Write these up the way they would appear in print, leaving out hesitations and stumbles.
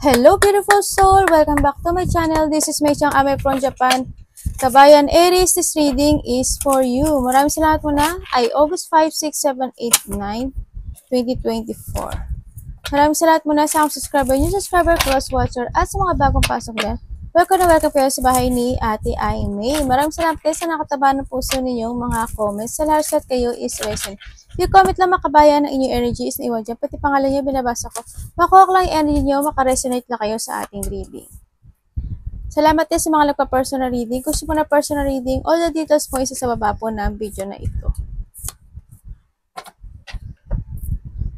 Hello beautiful soul! Welcome back to my channel. This is Mei Chang Ame from Japan. Kabayan Aries, this reading is for you. Maraming salamat muna ay August 5, 6, 7, 8, 9, 2024. Maraming salamat muna sa akong subscriber, new subscriber, cross watcher, at sa mga bagong pasok din. Welcome na welcome kayo sa bahay ni Ate Aimee. Maraming salamat kayo sa nakataba ng puso ninyong mga comments. Sa lahat set kayo is recent. Yung comment lang makabayan ng inyong energy is naiwan dyan. Pati pangalan nyo binabasa ko. Makuha ko lang yung energy nyo, makaresonate na kayo sa ating reading. Salamat din sa mga nagpa-personal reading. Kung gusto mo na personal reading, all the details mo isa sa baba po ng video na ito.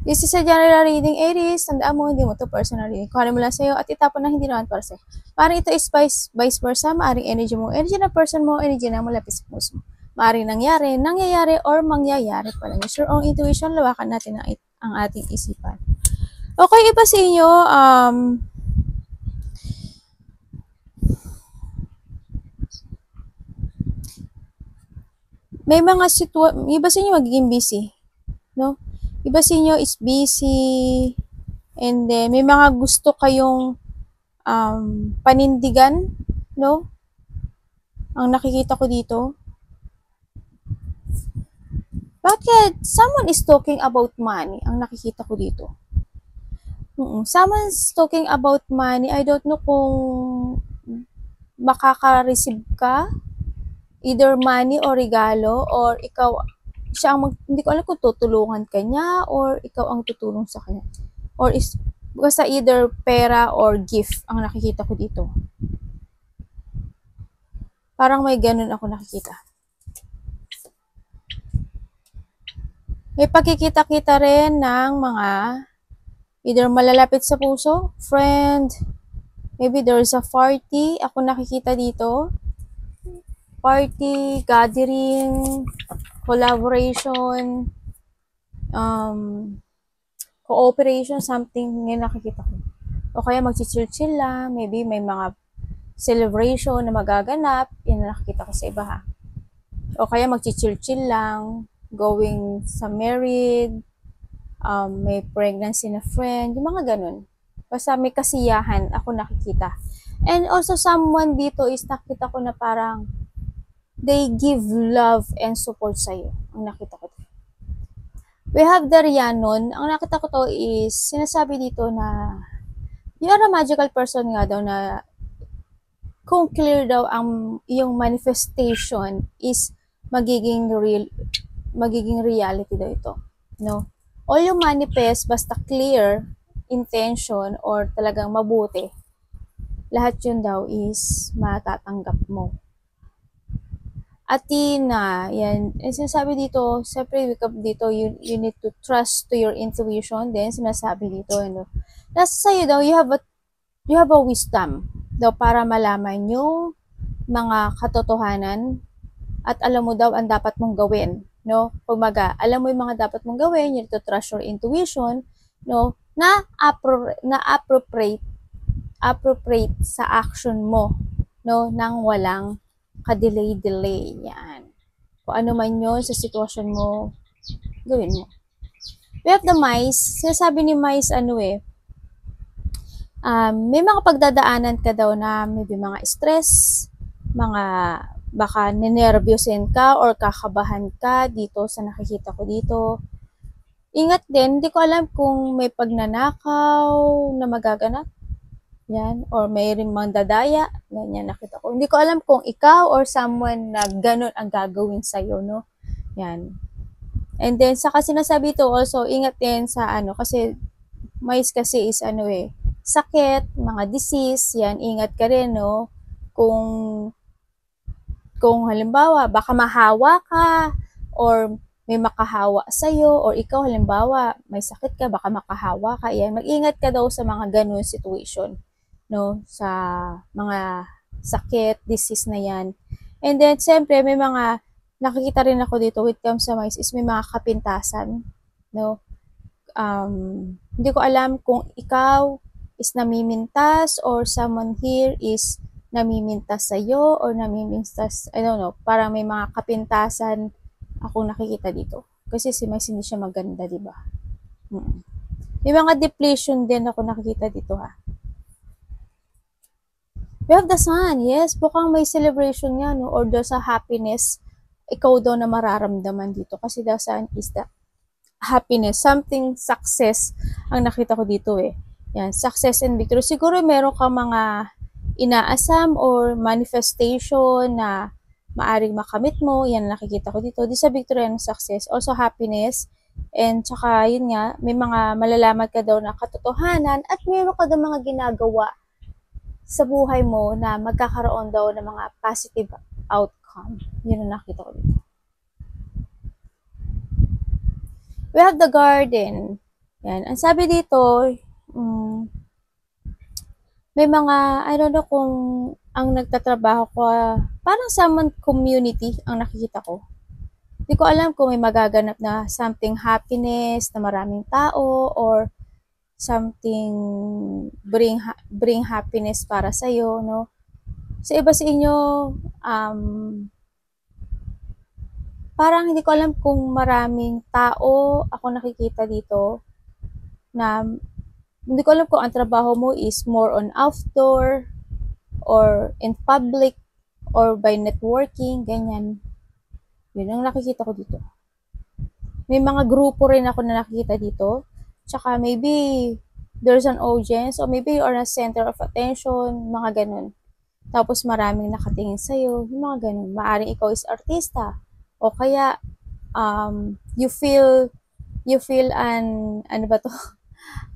This is a general reading, Aries. Tandaan mo, hindi mo to personal reading. Kuhanin mo lang sa'yo at itapon na hindi naman para sa'yo. Maaaring ito is vice versa. Maaaring energy mo, energy na person mo, energy na malapit sa puso mo. Maaaring nangyayari, or mangyayari pa lang. Use your own intuition, lawakan natin ang ating isipan. Okay, iba sa inyo, may mga iba sa inyo magiging busy, no? Iba sa inyo is busy, and then may mga gusto kayong panindigan, no? Ang nakikita ko dito. Bakit? Someone is talking about money. Ang nakikita ko dito. Someone's talking about money. I don't know kung makaka-receive ka either money or regalo, or ikaw siya ang hindi ko alam kung tutulungan ka niya or ikaw ang tutulong sa kanya. Or is basta either pera or gift ang nakikita ko dito. Parang may ganun ako nakikita. May pagkikita-kita rin ng mga either malalapit sa puso, friend, maybe there's a party, ako nakikita dito. Party, gathering, collaboration, cooperation, something nga nakikita ko. O kaya magchichill-chill lang, maybe may mga celebration na magaganap, yun na nakikita ko sa iba ha. O kaya magchichill-chill lang, going sa married, may pregnancy na friend, yung mga ganun. Basta may kasiyahan, ako nakikita. And also someone dito is nakita ko na parang they give love and support sa'yo. Ang nakita ko. We have the Rhiannon. Ang nakita ko to is, sinasabi dito na you are a magical person nga daw na kung clear daw ang iyong manifestation is magiging reality daw ito. No? All you manifest, basta clear intention or talagang mabuti, lahat yun daw is matatanggap mo. Athena, yan. And sinasabi dito, siyempre, dito, you need to trust to your intuition. Then, sinasabi dito, ano, nasa sa'yo daw, you have a wisdom daw para malaman yung mga katotohanan at alam mo daw ang dapat mong gawin, no? Kumaga, alam mo yung mga dapat mong gawin, you need to trust your intuition, no? Na appropriate sa action mo, no? Nang walang ka-delay. Yan. Kung ano man yun sa sitwasyon mo, gawin mo. We have the mice. Sinasabi ni mice, may mga pagdadaanan ka daw na maybe mga stress, mga baka ninervyosin ka or kakabahan ka dito sa nakikita ko dito. Ingat din, hindi ko alam kung may pagnanakaw na magaganap. Yan, or may rin mga dadaya, ganyan nakita ko. Hindi ko alam kung ikaw or someone na ganun ang gagawin sa'yo, no? Yan. And then, saka sinasabi ito also, ingat din sa kasi mais kasi is sakit, mga disease, yan, ingat ka rin, no? Kung halimbawa, baka mahawa ka, or may makahawa sa'yo, or ikaw halimbawa, may sakit ka, baka makahawa ka, yan, mag-ingat ka daw sa mga ganun situation, no, sa mga sakit, disease na yan. And then, siyempre, may mga, nakikita rin ako dito, with comes sa mais, is may mga kapintasan, no. Hindi ko alam kung ikaw is namimintas, or someone here is namimintas sa'yo, or namimintas, I don't know, parang may mga kapintasan ako nakikita dito. Kasi si mais hindi siya maganda, di ba? May mga depletion din ako nakikita dito ha. We have the sun, yes. Bukang may celebration nga, no? Or there's a happiness, ikaw daw na mararamdaman dito. Kasi the sun is the happiness, something success ang nakita ko dito eh. Yan, success and victory. Siguro meron ka mga inaasam or manifestation na maaring makamit mo. Yan nakikita ko dito. This is a victory and success. Also happiness. And tsaka yun nga, may mga malalaman ka daw na katotohanan at meron ka daw mga ginagawa sa buhay mo na magkakaroon daw ng mga positive outcome. Yun ang nakita ko dito. We have the garden. Yan. Ang sabi dito, may mga, I don't know kung ang nagtatrabaho ko, parang someone community ang nakikita ko. Hindi ko alam kung may magaganap na something happiness, na maraming tao, or something bring happiness para sa'yo, no? Sa iba sa inyo, parang hindi ko alam kung maraming tao ako nakikita dito na hindi ko alam kung ang trabaho mo is more on outdoor or in public or by networking, ganyan. Yun ang nakikita ko dito. May mga grupo rin ako na nakikita dito. Tsaka maybe there's an audience or maybe you are a center of attention, mga ganun. Tapos maraming nakatingin sa'yo, yung mga ganun. Maaring ikaw is artista. O kaya, you feel ano ba to?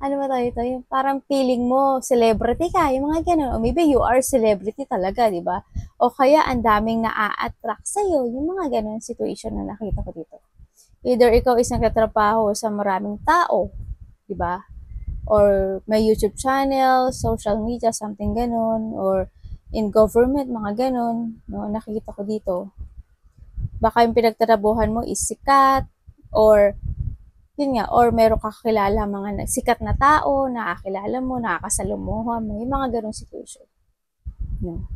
Ano ba tayo ito? Yung parang feeling mo, celebrity ka, yung mga ganun. O maybe you are celebrity talaga, di ba? O kaya, ang daming na-attract sa'yo, yung mga ganun situation na nakita ko dito. Either ikaw is nagtatrabaho sa maraming tao, di ba? Or may YouTube channel, social media, something ganun, or in government, mga ganun, no? Nakikita ko dito. Baka yung pinagtatrabuhan mo is sikat, or yun nga, or meron ka kakilala mga sikat na tao, nakakilala mo, nakakasalumuha mo, yung mga ganong situation. No.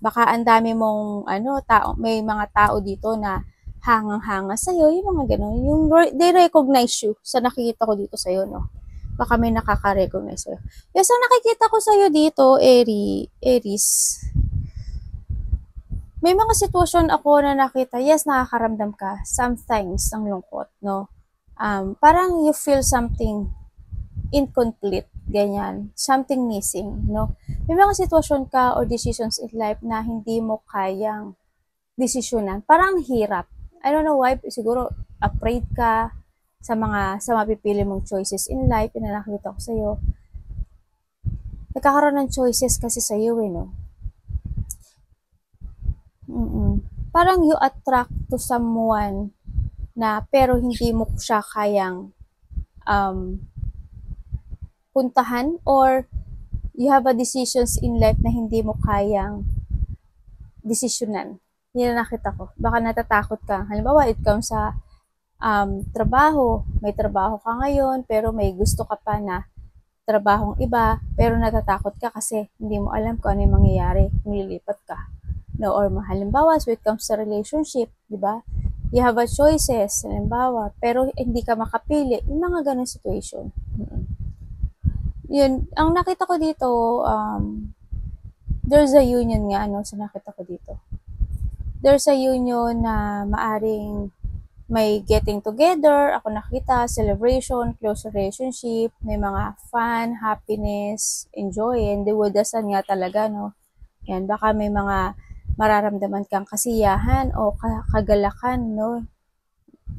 Baka ang dami mong tao, may mga tao dito na hangang-hanga sa'yo, yung mga ganon. Yung they recognize you sa nakikita ko dito sa'yo, no? Baka may nakaka-recognize sa'yo. Yes, ang nakikita ko sa'yo dito, Aries, may mga sitwasyon ako na nakita, yes, nakakaramdam ka, sometimes ng lungkot, no? Parang you feel something incomplete, ganyan, something missing, no? May mga sitwasyon ka or decisions in life na hindi mo kayang desisyonan, parang hirap. I don't know why, siguro afraid ka sa mapipili mong choices in life, na nakita ko sa'yo. Nagkakaroon ng choices kasi sa'yo, no? Parang you attract to someone na pero hindi mo siya kayang puntahan, or you have a decisions in life na hindi mo kayang desisyonan. Yan ang nakita ko. Baka natatakot ka. Halimbawa, it comes sa trabaho. May trabaho ka ngayon, pero may gusto ka pa na trabahong iba, pero natatakot ka kasi hindi mo alam kung ano yung mangyayari kung lilipat ka. No, or halimbawa, so it comes sa relationship, di ba? You have a choices, halimbawa, pero hindi ka makapili. Yung mga ganun situation. Yun, ang nakita ko dito, there's a union nga, sa nakita ko dito. There's a union na maaring may getting together, ako nakita, celebration, close relationship, may mga fun, happiness, enjoy, and diwadasan nga talaga, no? Yan, baka may mga mararamdaman kang kasiyahan o kagalakan, no?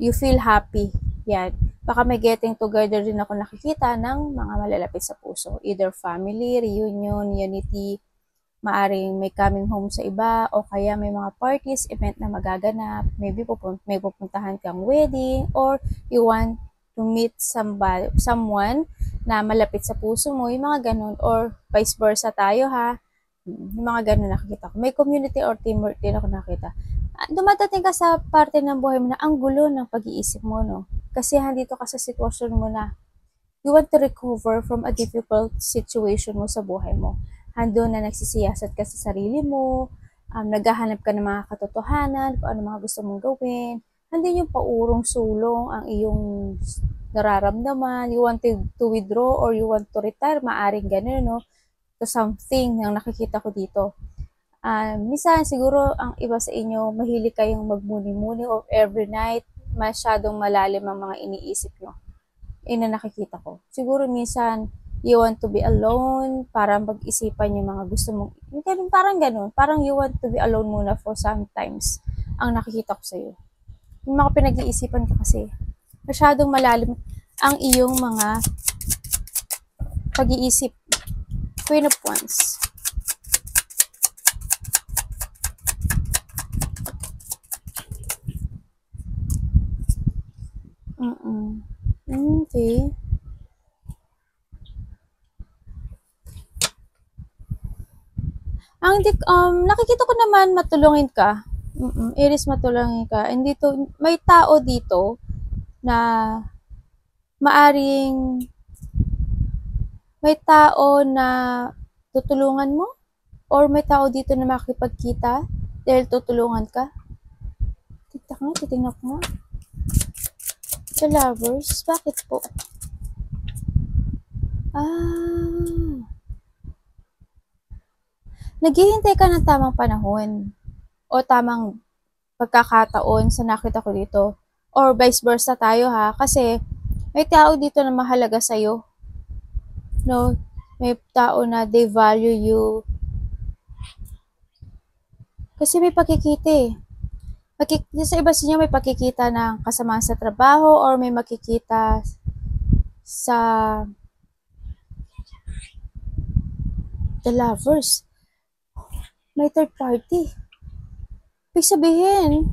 You feel happy. Yan. Baka may getting together din ako nakikita ng mga malalapit sa puso. Either family, reunion, unity, maaring may coming home sa iba, o kaya may mga parties, event na magaganap, maybe may pupuntahan kang wedding, or you want to meet someone na malapit sa puso mo, yung mga ganun, or vice versa tayo ha, yung mga ganun nakikita ko. May community or teamwork din ako nakita. Dumadating ka sa parte ng buhay mo na ang gulo ng pag-iisip mo, no? Kasi handito ka sa sitwasyon mo na you want to recover from a difficult situation mo sa buhay mo. Hando na nagsisiyasat ka sa sarili mo, naghahanap ka ng mga katotohanan, kung ano mga gusto mong gawin. Hindi yung paurong sulong ang iyong nararamdaman, you want to withdraw or you want to retire, maaring ganun, no? to something na nakikita ko dito. Minsan siguro ang iba sa inyo, mahilig kayong magmuni-muni of every night, masyadong malalim ang mga iniisip nyo. Na nakikita ko. Siguro minsan, you want to be alone, para mag-isipan yung mga gusto mong, parang ganun, parang you want to be alone muna for sometimes, ang nakikita ko sa'yo. Yung mga pinag-iisipan ka kasi, masyadong malalim ang iyong mga pag-iisip. Queen of Wands. Okay. Nakikita ko naman matulungin ka. Iris, matulungin ka. And dito, may tao dito na maaring may tao na tutulungan mo, or may tao dito na makipagkita dahil tutulungan ka. Titingnan ko nga. The Lovers, bakit po? Naghihintay ka ng tamang panahon o tamang pagkakataon sa nakita ko dito. Or vice versa tayo ha, kasi may tao dito na mahalaga sa'yo. No? May tao na they value you. Kasi may pakikita eh. Sa iba sa inyo may pakikita ng kasamaan sa trabaho, or may makikita sa The Lovers. May third party. Ibig sabihin,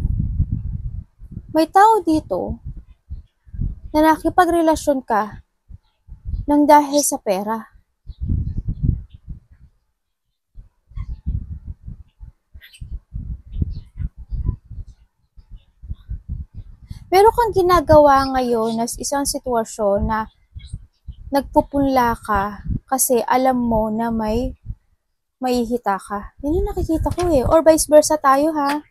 may tao dito na nakipagrelasyon ka nang dahil sa pera. Meron kang ginagawa ngayon na isang sitwasyon na nagpupunla ka kasi alam mo na may mahihita ka. Yan yung nakikita ko eh. Or vice versa tayo ha.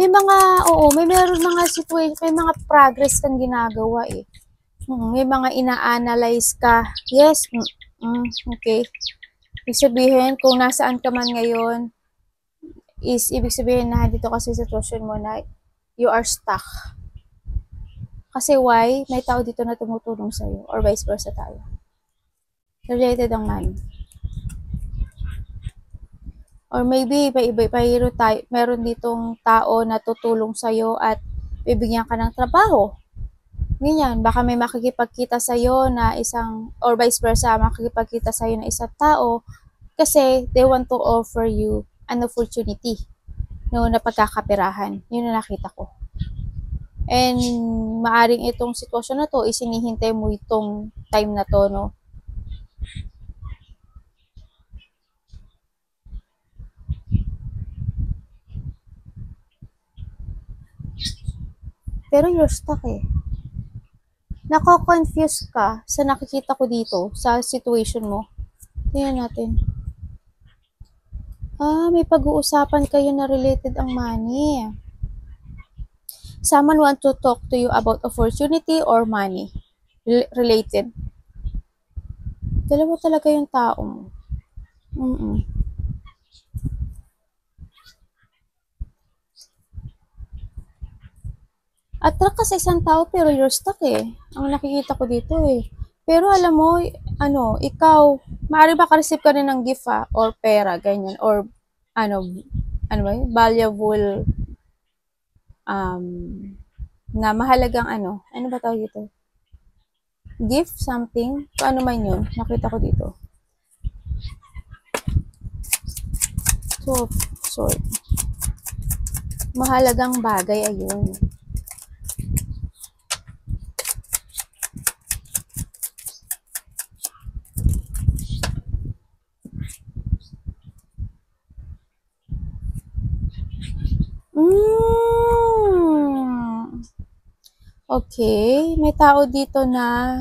May meron mga situation, may mga progress kang ginagawa eh. May mga ina-analyze ka. Yes. Okay. Ibig sabihin, kung nasaan ka man ngayon, ibig sabihin na dito kasi sitwasyon mo na you are stuck. Kasi why? May tao dito na tumutulong sa'yo, or vice versa tayo. Related ang money. Or maybe, meron ditong tao na tutulong sa'yo at bibigyan ka ng trabaho. Ganyan, baka may makikipagkita sa'yo na or vice versa, makikipagkita sa'yo na isang tao kasi they want to offer you an opportunity, no, na pagkakapirahan. Yun na nakita ko. And maaring itong sitwasyon na to, isinihintay mo itong time na to, no. Pero you're stuck eh. Nako-confuse ka sa nakikita ko dito, sa situation mo. Tingnan natin. May pag-uusapan kayo na related ang money. Someone want to talk to you about opportunity or money related. Dalawa talaga yung tao mo. Attract ka sa isang tao pero you're stuck eh. Ang nakikita ko dito eh. Pero alam mo, ikaw, maaari ba ka-receive ka rin ng gift or pera, ganyan, or valuable, na mahalagang ano ba tawag dito? Gift, something, kung ano man yun, nakita ko dito. So, mahalagang bagay, ayun. Okay, may tao dito na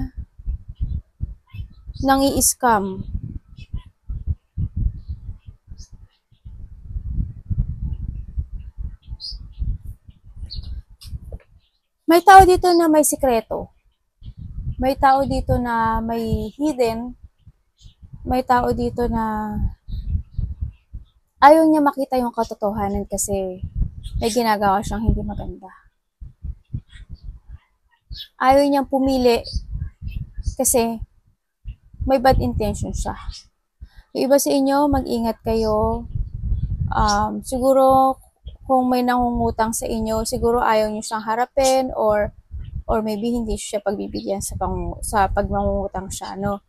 nangi-scam. May tao dito na may sikreto. May tao dito na may hidden may tao dito na ayaw niya makita yung katotohanan kasi may ginagawa siyang hindi maganda. Ayaw niyang pumili kasi may bad intention siya. Yung iba sa inyo, mag-ingat kayo. Siguro kung may nangungutang sa inyo, siguro ayaw niyo siyang harapin or maybe hindi siya pagbibigyan sa pagmangungutang siya, no?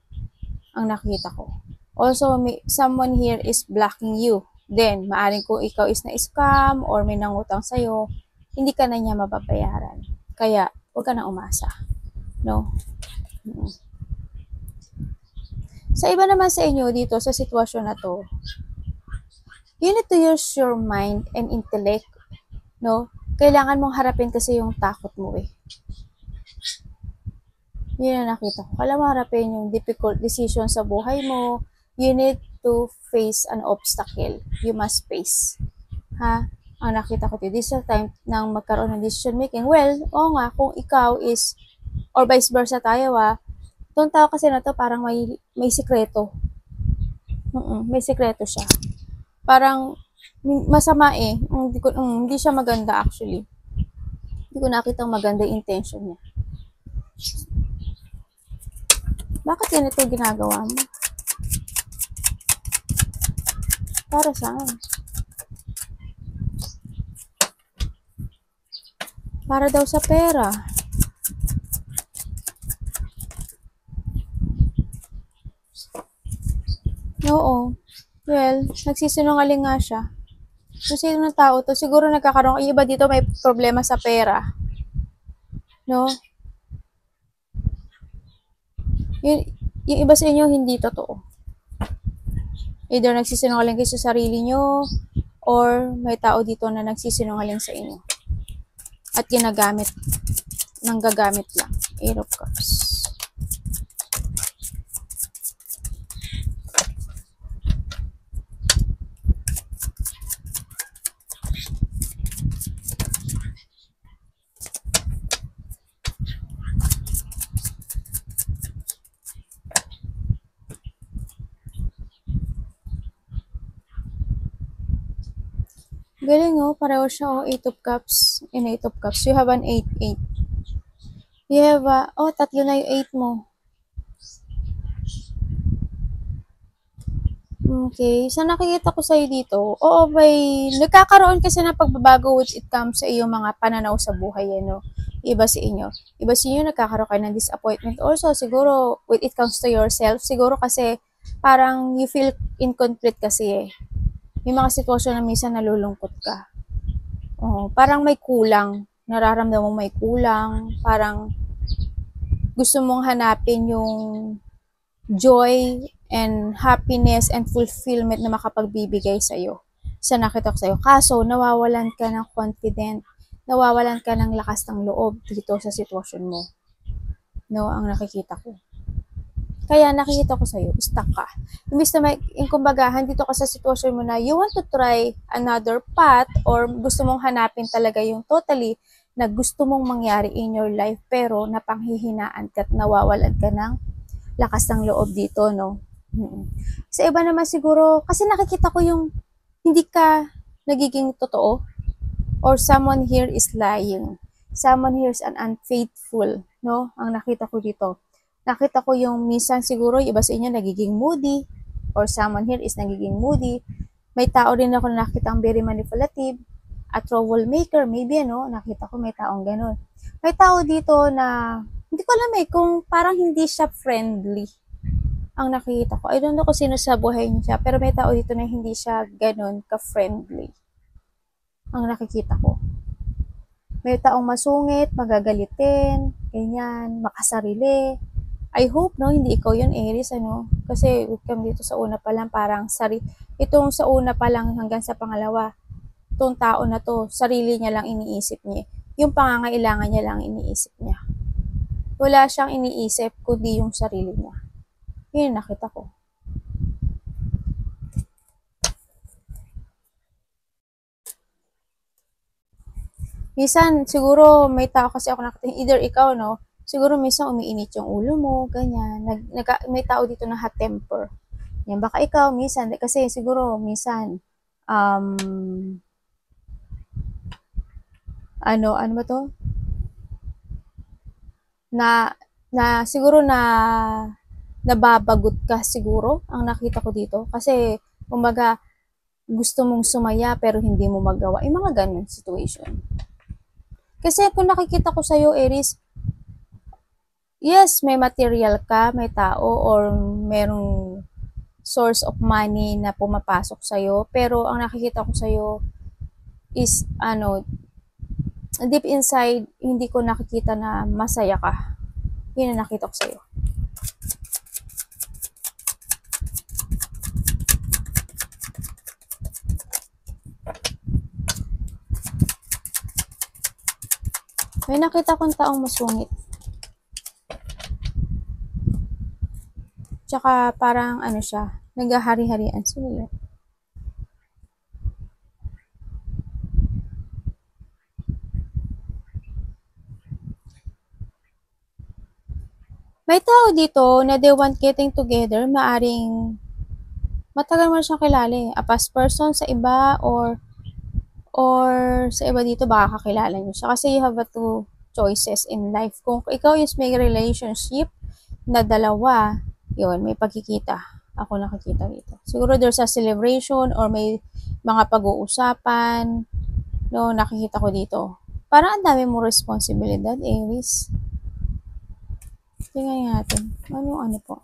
Ang nakita ko. Also, someone here is blocking you. Then, maaring kung ikaw is na-scam or may nangutang sa'yo, hindi ka na niya mababayaran. Kaya, huwag ka na umasa. No? Sa iba naman sa inyo dito, sa sitwasyon na to, you need to use your mind and intellect. No? Kailangan mong harapin kasi yung takot mo eh. Yun ang nakita ko. Kailangan mo harapin yung difficult decision sa buhay mo. You need to face an obstacle. You must face. Ha? Ang nakita ko this is the time nang magkaroon ng decision making. Well, oo nga, kung ikaw is, or vice versa tayo itong tao kasi na to parang may sikreto. May sikreto siya. Parang masama eh. Hindi siya maganda actually. Hindi ko nakita maganda yung intention niya. Bakit ganito ginagawa mo? Para saan? Para daw sa pera. Oo. Well, nagsisinungaling nga siya. So, sino ng tao to? Siguro nagkakaroon. Yung iba dito may problema sa pera. No? Yung iba sa inyo hindi totoo. Either nagsisinungaling kayo sa sarili nyo or may tao dito na nagsisinungaling sa inyo. At nanggagamit lang. 8 of Cups. Galing pareho siya 8 of Cups and 8 of Cups. You have an 8-8. You have tatlo na yung 8 mo. Okay, so nakikita ko sa'yo dito, nagkakaroon kasi ng pagbabago when it comes sa iyong mga pananaw sa buhay, Iba sa inyo. Iba sa inyo, nagkakaroon kayo ng disappointment. Also, siguro, when it comes to yourself, siguro kasi, parang you feel incomplete kasi May mga sitwasyon na minsan nalulungkot ka. Parang may kulang. Nararamdaman mong may kulang. Parang gusto mong hanapin yung joy and happiness and fulfillment na makapagbibigay sa'yo. Sa nakita ko sa'yo. Kaso, nawawalan ka ng confident. Nawawalan ka ng lakas ng loob dito sa sitwasyon mo. No, ang nakikita ko. Kaya nakikita ko sa'yo, stuck ka. Imbis na kumbaga, dito ka sa sitwasyon mo na you want to try another path or gusto mong hanapin talaga yung totally na gusto mong mangyari in your life pero napanghihinaan ka at nawawalan ka ng lakas ng loob dito, no? Sa iba naman siguro, kasi nakikita ko yung hindi ka nagiging totoo or someone here is lying. Someone here is an unfaithful, no? Ang nakita ko dito. Nakita ko yung minsan siguro iba sa inyo nagiging moody or someone here is nagiging moody. May tao rin ako na nakitang very manipulative, a troublemaker, maybe nakita ko may taong ganun. May tao dito na hindi ko alam kung parang hindi siya friendly. Ang nakita ko, I don't know kung sino sa buhay niya, pero may tao dito na hindi siya ganun ka-friendly. Ang nakikita ko. May taong masungit, magagalitin, ganyan, makasarili. I hope, hindi ikaw yun, Aries, Kasi, welcome dito sa una pa lang, parang, itong sa una pa lang hanggang sa pangalawa, itong tao na to, sarili niya lang iniisip niya. Yung pangangailangan niya lang iniisip niya. Wala siyang iniisip, kundi yung sarili niya. Yun, nakita ko. Minsan, siguro, may tao kasi ako nakita, either ikaw, siguro minsan umiinit yung ulo mo, ganyan. May tao dito na hot temper. Yan, baka ikaw, minsan, kasi siguro, minsan, um, ano ba to? Na, siguro nababagot ka siguro, ang nakita ko dito. Kasi, kumbaga, gusto mong sumaya pero hindi mo magawa. Yung mga ganun situation. Kasi kung nakikita ko sa'yo, Aries, yes, may material ka, may tao, or merong source of money na pumapasok sa'yo. Pero ang nakikita ko sa'yo is, deep inside, hindi ko nakikita na masaya ka. Yun ang nakita ko sa'yo. May nakita kong taong masungit. Tsaka parang siya, naghahari-harian. Sino yun? May tao dito na they want getting together, maaring matagal mo na siyang kilala eh. A past person sa iba or sa iba dito baka kakilala niyo siya. Kasi you have two choices in life. Kung ikaw is may relationship na dalawa, yun, may pagkikita. Ako nakikita dito. Siguro there's a celebration or may mga pag-uusapan, no, nakikita ko dito. Parang ang dami mong responsibilidad, Aries. Tingnan natin. Ano po?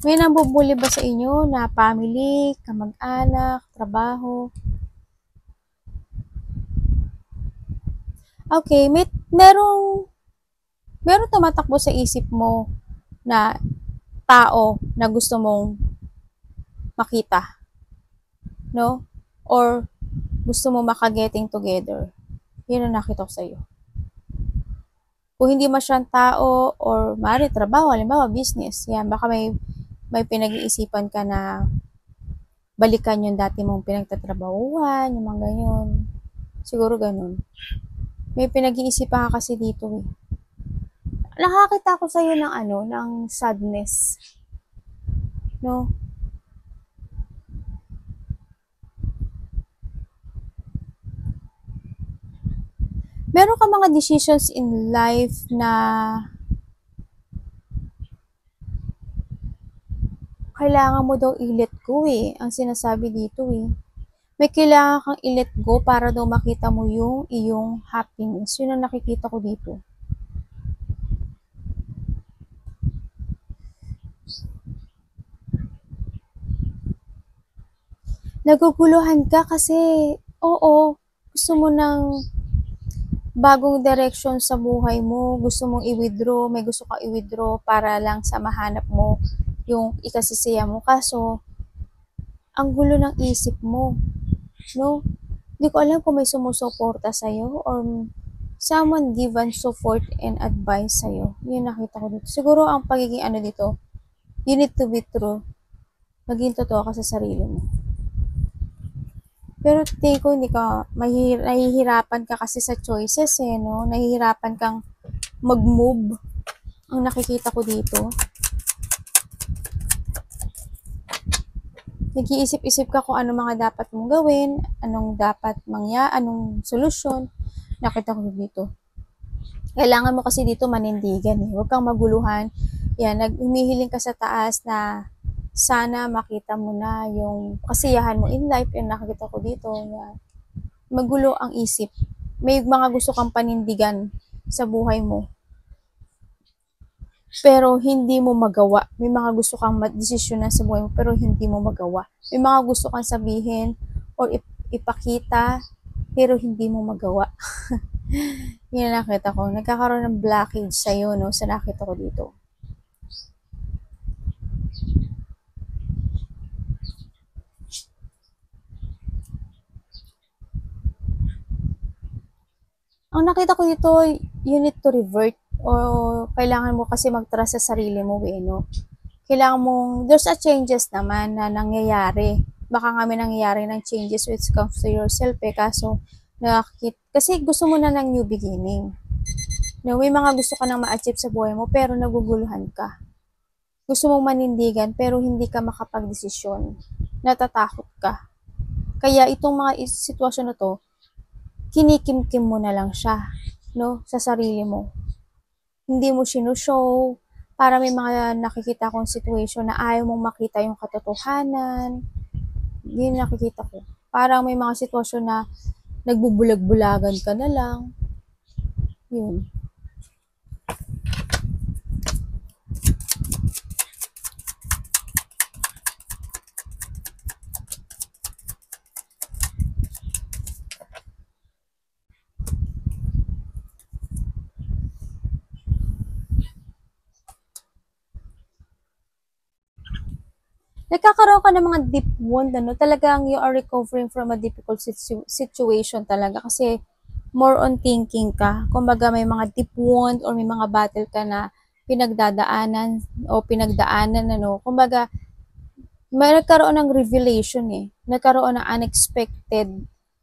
May nambubuli ba sa inyo na family, kamag-anak, trabaho? Okay, merong tumatakbo sa isip mo na tao na gusto mong makita, no? Or gusto mo maka-getting together. Yun ang nakita ko sa'yo. Kung hindi man siyang tao or maaari trabaho, halimbawa business, yan, baka may pinag-iisipan ka na balikan yung dati mong pinagtatrabahuhan, yung mga ganyan. Siguro ganun. May pinag-iisipan ka kasi dito eh. Nakakita ko sa'yo ng ng sadness. No? Meron ka mga decisions in life na kailangan mo daw i-let go eh. Ang sinasabi dito eh. May kailangan kang i-let go para daw makita mo yung iyong happiness. Yun ang nakikita ko dito. Naguguluhan ka kasi, oo, gusto mo ng bagong direction sa buhay mo, gusto mong i-withdraw, may gusto kang i-withdraw para lang sa mahanap mo yung ikasisiya mo. Kaso, ang gulo ng isip mo, no? Hindi ko alam kung may sumusuporta sa'yo or someone given support and advice sa'yo. Yun nakita ko dito. Siguro ang pagiging dito, you need to be true. Maging totoo ka sa sarili mo. Pero tingin ko hindi ka, nahihirapan ka kasi sa choices eh, no? Nahihirapan kang mag-move. Ang nakikita ko dito. Nag-iisip-isip ka kung ano mga dapat mong gawin, anong dapat anong solusyon. Nakita ko dito. Kailangan mo kasi dito manindigan eh. Huwag kang maguluhan. Yan, humihiling ka sa taas na sana makita mo na yung kasiyahan mo in life. Yan, nakikita ko dito. Yan. Magulo ang isip. May mga gusto kang panindigan sa buhay mo. Pero hindi mo magawa. May mga gusto kang desisyonan sa buhay mo, pero hindi mo magawa. May mga gusto kang sabihin or ipakita, pero hindi mo magawa. Yun ang nakita ko. Nagkakaroon ng blockage sa'yo, no? Sa nakita ko dito. Ang nakita ko dito, you need to revert o kailangan mo kasi mag-trust sa sarili mo, no? Kailangan mong, there's a changes naman na nangyayari. Baka nga may nangyayari ng changes which comes to yourself eh, kaso kasi gusto mo na ng new beginning. No, may mga gusto ka nang ma-achieve sa buhay mo pero naguguluhan ka. Gusto mong manindigan pero hindi ka makapagdesisyon. Natatakot ka. Kaya itong mga sitwasyon na to, kinikimkim mo na lang siya, no, sa sarili mo. Hindi mo sinushow, para may mga nakikita kong situation na ayaw mong makita yung katotohanan. Yun nakikita ko. Parang may mga sitwasyon na nagbubulag-bulagan ka na lang. Yun. Nagkakaroon ka ng mga deep wound, ano, talagang you are recovering from a difficult situation talaga kasi more on thinking ka. Kumbaga may mga deep wound or may mga battle ka na pinagdadaanan o pinagdaanan, ano. Kumbaga, may nagkaroon ng revelation eh. Nagkaroon ng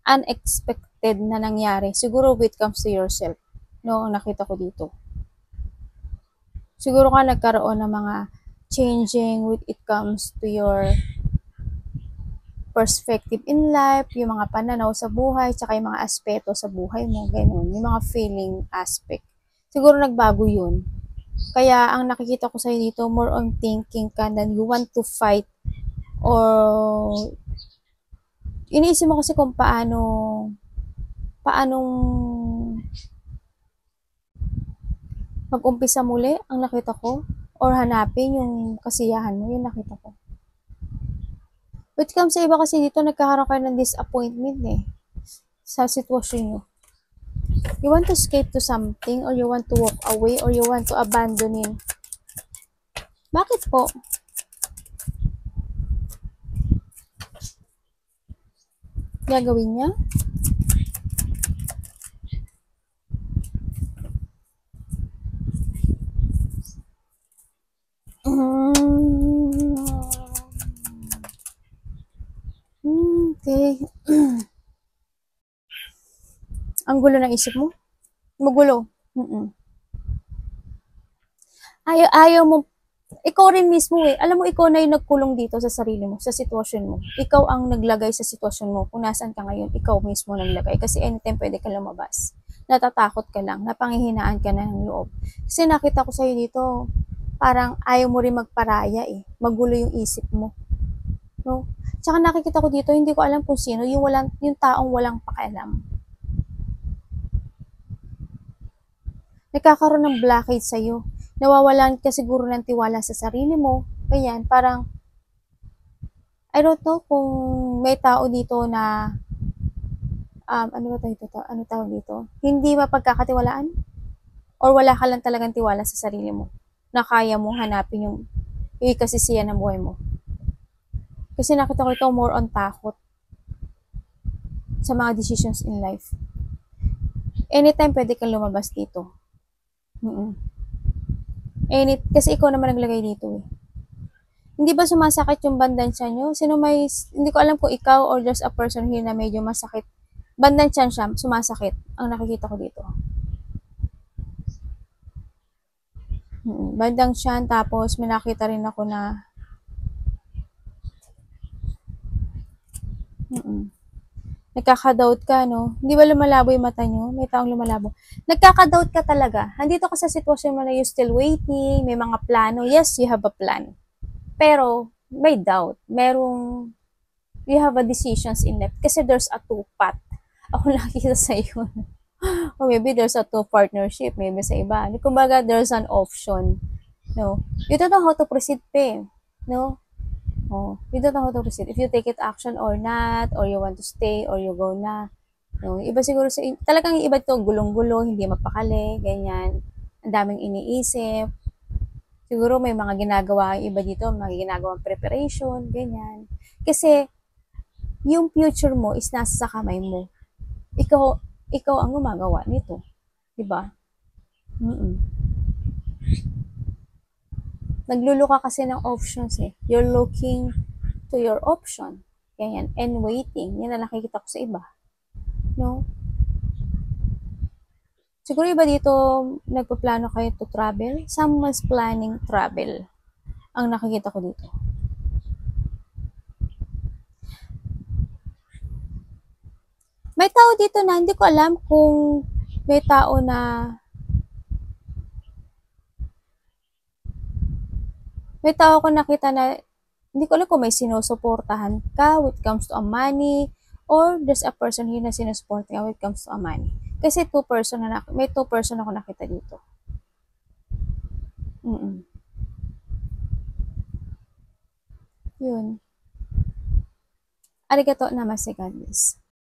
unexpected na nangyari. Siguro when it comes to yourself. No, nakita ko dito. Siguro ka nagkaroon ng mga changing when it comes to your perspective in life, yung mga pananaw sa buhay, tsaka yung mga aspeto sa buhay mo, ganun. Yung mga feeling aspect. Siguro nagbago yun. Kaya ang nakikita ko sa'yo dito, more on thinking ka than you want to fight or iniisip mo kasi kung paanong mag-umpisa muli ang nakita ko or hanapin yung kasiyahan mo, yun nakita ko. But come sa iba kasi dito, nagkakaroon kayo ng disappointment eh sa sitwasyon nyo. You want to escape to something or you want to walk away or you want to abandon it. Bakit po? Gagawin niya? Okay. Ang gulo ng isip mo? Magulo. Ayaw mo, ikaw rin mismo eh. Alam mo, ikaw na yung nagkulong dito sa sarili mo, sa sitwasyon mo. Ikaw ang naglagay sa sitwasyon mo. Kung nasaan ka ngayon, ikaw mismo naglagay. Kasi anytime pwede ka lumabas. Natatakot ka lang, napanghihinaan ka na ng loob. Kasi nakita ko sa'yo dito, parang ayaw mo rin magparaya eh. Magulo yung isip mo. No? Tsaka nakikita ko dito, hindi ko alam kung sino, yung taong walang pakialam. Nagkakaroon ng blockade sa'yo. Nawawalan ka siguro ng tiwala sa sarili mo. Ganyan, parang, I don't know kung may tao dito na, ano tawag dito? Hindi mapagkakatiwalaan? Or wala ka lang talagang tiwala sa sarili mo na kaya mo hanapin yung ikasisiyan ng buhay mo. Kasi nakita ko ito more on takot sa mga decisions in life. Anytime pwede kang lumabas dito. Kasi ikaw naman naglagay dito eh. Hindi ba sumasakit yung bandang tiyan nyo? Hindi ko alam kung ikaw or just a person here na medyo masakit. Bandang tiyan siya, sumasakit. Ang nakikita ko dito. Bandang tiyan, tapos may nakita rin ako na nagkaka-doubt ka, no? Hindi ba lumalabo yung mata nyo? May taong lumalabo. Nagkaka-doubt ka talaga. Andito ka sa sitwasyon mo na you're still waiting, may mga plano. Yes, you have a plan. Pero, may doubt. You have a decisions in life. Kasi there's a two-path. Ako nakikita sa iyo. Or maybe there's a two-partnership. Maybe sa iba. Kumbaga, there's an option. No? You don't know how to proceed pa. No? Oh, you don't know how to proceed. If you take it action or not, or you want to stay, or you go na. No, iba siguro talagang iba to, gulong-gulo, hindi mapakali, ganyan. Ang daming iniisip. Siguro may mga ginagawa iba dito, mga ginagawang preparation, ganyan. Kasi yung future mo is nasa sa kamay mo. Ikaw ang gumagawa nito. 'Di ba? Naglulo ka kasi ng options eh. You're looking to your option. Ganyan. And waiting. Yan ang nakikita ko sa iba. No? Siguro iba dito, nagpaplano kayo to travel. Someone's planning travel. ang nakikita ko dito. May tao dito na hindi ko alam kung may tao na ako nakita na hindi ko alam kung may sinusuportahan ka when it comes to a money or there's a person here na sinusuporta ka when it comes to a money. Kasi may two person ako nakita dito. Yun. Arigato namaste, God bless.